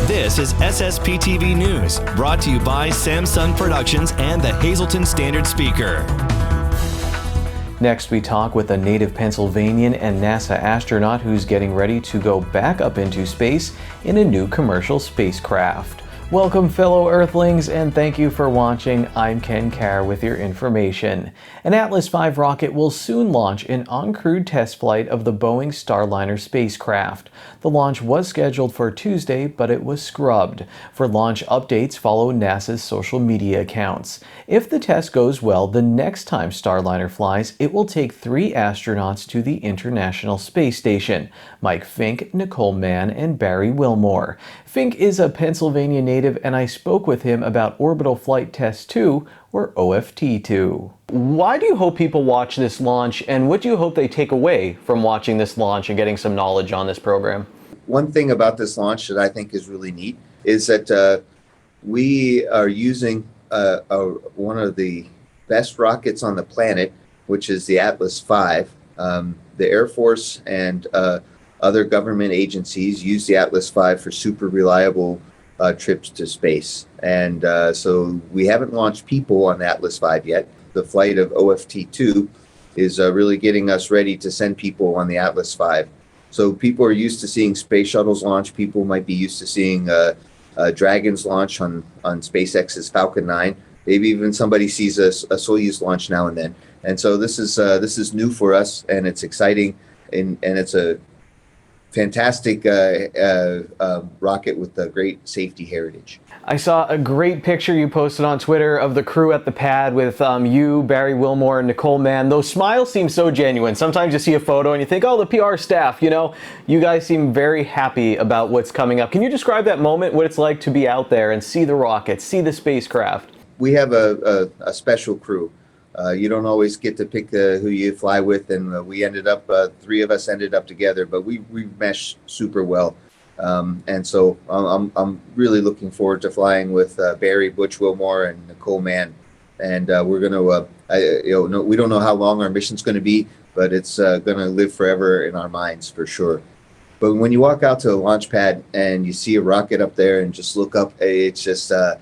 This is SSPTV News, brought to you by Samsung Productions and the Hazleton Standard Speaker. Next, we talk with a native Pennsylvanian and NASA astronaut who's getting ready to go back up into space in a new commercial spacecraft. Welcome, fellow Earthlings, and thank you for watching. I'm Ken Carr with your information. An Atlas V rocket will soon launch an uncrewed test flight of the Boeing Starliner spacecraft. The launch was scheduled for Tuesday, but it was scrubbed. For launch updates, follow NASA's social media accounts. If the test goes well, the next time Starliner flies, it will take 3 astronauts to the International Space Station: Mike Fink, Nicole Mann, and Barry Wilmore. Fink is a Pennsylvania native, and I spoke with him about Orbital Flight Test 2, or OFT2. Why do you hope people watch this launch, and what do you hope they take away from watching this launch and getting some knowledge on this program? One thing about this launch that I think is really neat is that we are using one of the best rockets on the planet, which is the Atlas V. The Air Force and other government agencies use the Atlas V for super reliable trips to space. And so we haven't launched people on the Atlas V yet. The flight of OFT2 is really getting us ready to send people on the Atlas V. So people are used to seeing space shuttles launch. People might be used to seeing Dragons launch on SpaceX's Falcon 9. Maybe even somebody sees a Soyuz launch now and then. And so this is new for us, and it's exciting, and it's a fantastic rocket with a great safety heritage. I saw a great picture you posted on Twitter of the crew at the pad with you, Barry Wilmore, and Nicole Mann. Those smiles seem so genuine. Sometimes you see a photo and you think, oh, the PR staff, you know. You guys seem very happy about what's coming up. Can you describe that moment, what it's like to be out there and see the rockets, see the spacecraft? We have a special crew. You don't always get to pick who you fly with, and we ended up, 3 of us ended up together, but we meshed super well. And so I'm really looking forward to flying with Barry, Butch Wilmore, and Nicole Mann. And we're going to, we don't know how long our mission's going to be, but it's going to live forever in our minds for sure. But when you walk out to a launch pad and you see a rocket up there and just look up, it gives you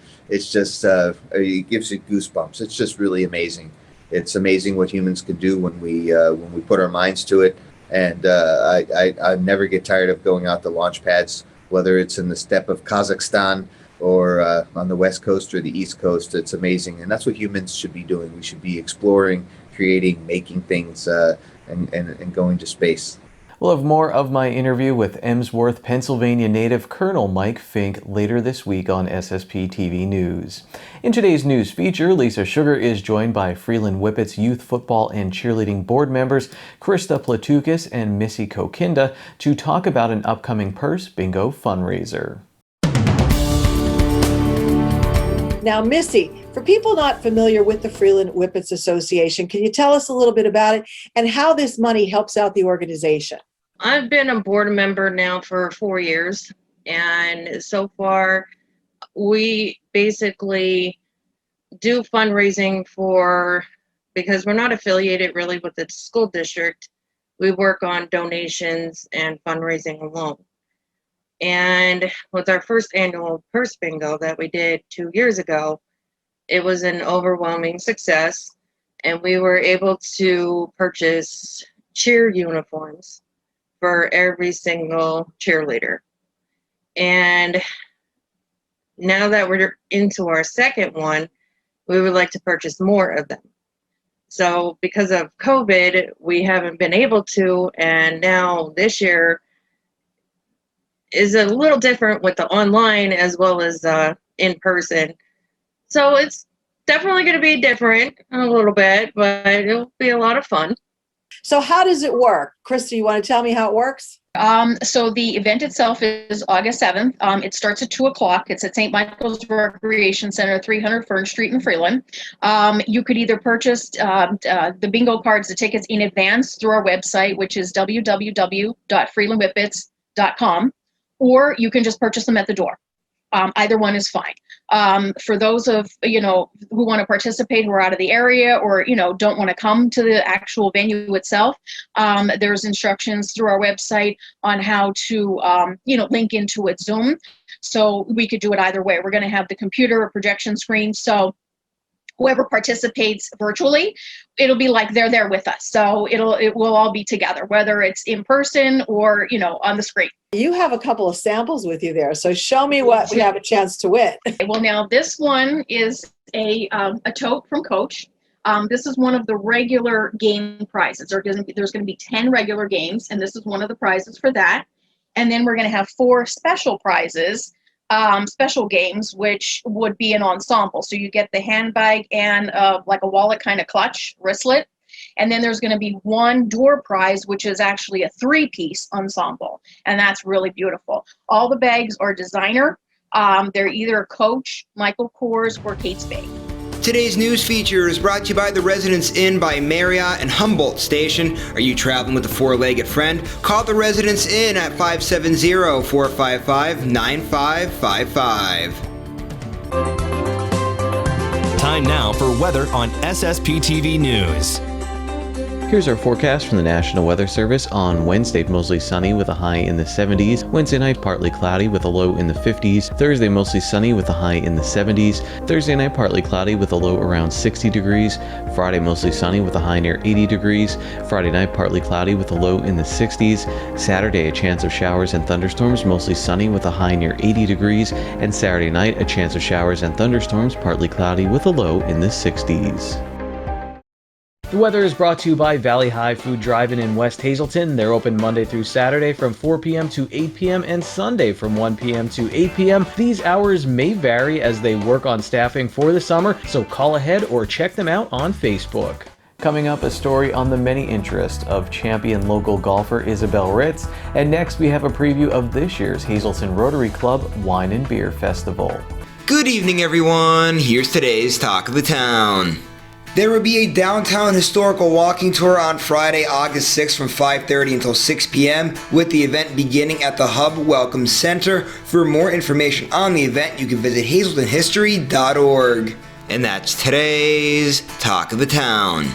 goosebumps. It's just really amazing. It's amazing what humans can do when we put our minds to it. And I never get tired of going out to launch pads, whether it's in the steppe of Kazakhstan or on the West Coast or the East Coast. It's amazing. And that's what humans should be doing. We should be exploring, creating, making things, and going to space. We'll have more of my interview with Emsworth, Pennsylvania native Colonel Mike Fink later this week on SSPTV News. In today's news feature, Lisa Sugar is joined by Freeland Whippet's youth football and cheerleading board members Krista Platukis and Missy Kokinda to talk about an upcoming purse bingo fundraiser. Now, Missy, for people not familiar with the Freeland Whippets Association, can you tell us a little bit about it and how this money helps out the organization? I've been a board member now for 4 years, and so far we basically do fundraising because we're not affiliated really with the school district. We work on donations and fundraising alone. And with our first annual purse bingo that we did 2 years ago, it was an overwhelming success, and we were able to purchase cheer uniforms for every single cheerleader. And now that we're into our second one, we would like to purchase more of them. So because of COVID, we haven't been able to, and now this year is a little different with the online as well as in person. So it's definitely going to be different a little bit, but it'll be a lot of fun. So how does it work? Krista, you want to tell me how it works? So the event itself is August 7th. It starts at 2 o'clock. It's at St. Michael's Recreation Center, 300 Fern Street in Freeland. You could either purchase the bingo cards, the tickets in advance through our website, which is www.freelandwhippets.com, or you can just purchase them at the door. Either one is fine. For those of, who want to participate, who are out of the area or, don't want to come to the actual venue itself, there's instructions through our website on how to, link into it Zoom. So we could do it either way. We're going to have the computer or projection screen. So whoever participates virtually, it'll be like they're there with us. So it will all be together, whether it's in person or, on the screen. You have a couple of samples with you there. So show me what we have a chance to win. Well, now this one is a tote from Coach. This is one of the regular game prizes. There's going to be 10 regular games, and this is one of the prizes for that. And then we're going to have 4 special prizes, special games, which would be an ensemble. So you get the handbag and like a wallet kind of clutch wristlet. And then there's going to be 1 door prize, which is actually a 3-piece ensemble. And that's really beautiful. All the bags are designer. They're either Coach, Michael Kors, or Kate Spade. Today's news feature is brought to you by the Residence Inn by Marriott and Humboldt Station. Are you traveling with a 4-legged friend? Call the Residence Inn at 570-455-9555. Time now for weather on SSPTV News. Here's our forecast from the National Weather Service. On Wednesday, mostly sunny with a high in the 70s. Wednesday night, partly cloudy with a low in the 50s. Thursday, mostly sunny with a high in the 70s. Thursday night, partly cloudy with a low around 60 degrees. Friday, mostly sunny with a high near 80 degrees. Friday night, partly cloudy with a low in the 60s. Saturday, a chance of showers and thunderstorms, mostly sunny with a high near 80 degrees. And Saturday night, a chance of showers and thunderstorms, partly cloudy with a low in the 60s. The weather is brought to you by Valley High Food Drive-In in West Hazleton. They're open Monday through Saturday from 4 p.m. to 8 p.m. and Sunday from 1 p.m. to 8 p.m. These hours may vary as they work on staffing for the summer, so call ahead or check them out on Facebook. Coming up, a story on the many interest of champion local golfer Isabel Ritz. And next, we have a preview of this year's Hazleton Rotary Club Wine and Beer Festival. Good evening, everyone. Here's today's Talk of the Town. There will be a downtown historical walking tour on Friday, August 6th from 5:30 until 6 p.m. with the event beginning at the Hub Welcome Center. For more information on the event, you can visit hazeltonhistory.org. And that's today's Talk of the Town.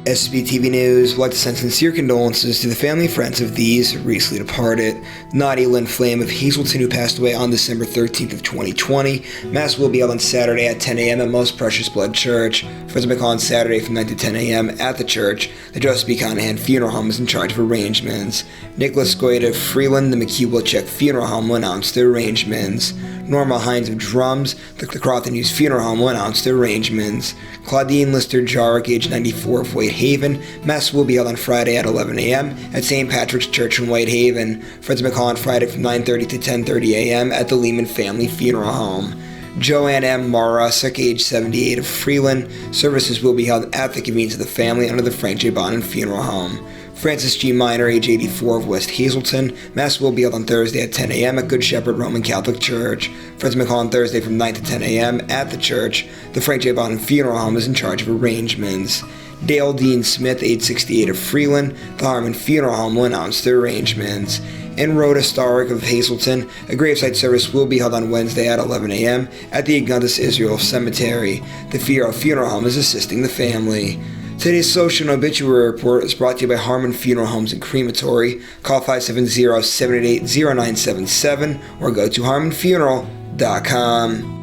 SSPTV News would like to send sincere condolences to the family and friends of these recently departed. Nadia Lynn Flame of Hazleton, who passed away on December 13th of 2020. Mass will be held on Saturday at 10 a.m. at Most Precious Blood Church. Friends will be called on Saturday from 9 to 10 a.m. at the church. The Joseph B. Conahan Funeral Home is in charge of arrangements. Nicholas Goyde of Freeland, the McKee Wilczek Funeral Home will announce the arrangements. Norma Hines of Drums, the Crofton Hughes Funeral Home will announce the arrangements. Claudine Lister Jarrick, age 94 of Whitehaven. Mass will be held on Friday at 11 a.m. at St. Patrick's Church in Whitehaven. Friends will be called on Friday from 9:30 to 10:30 a.m. at the Lehman Family Funeral Home. Joanne M. Marusek, age 78 of Freeland. Services will be held at the convenience of the family under the Frank J. Bonin Funeral Home. Francis G. Miner, age 84 of West Hazleton. Mass will be held on Thursday at 10 a.m. at Good Shepherd Roman Catholic Church. Friends will be called on Thursday from 9 to 10 a.m. at the church. The Frank J. Bonin Funeral Home is in charge of arrangements. Dale Dean Smith, age 68 of Freeland. The Harmon Funeral Home will announce the arrangements. And Rhoda Starrick of Hazleton, a graveside service will be held on Wednesday at 11 a.m. at the Aguntis Israel Cemetery. The Fierro Funeral Home is assisting the family. Today's social and obituary report is brought to you by Harmon Funeral Homes and Crematory. Call 570-788-0977 or go to harmonfuneral.com.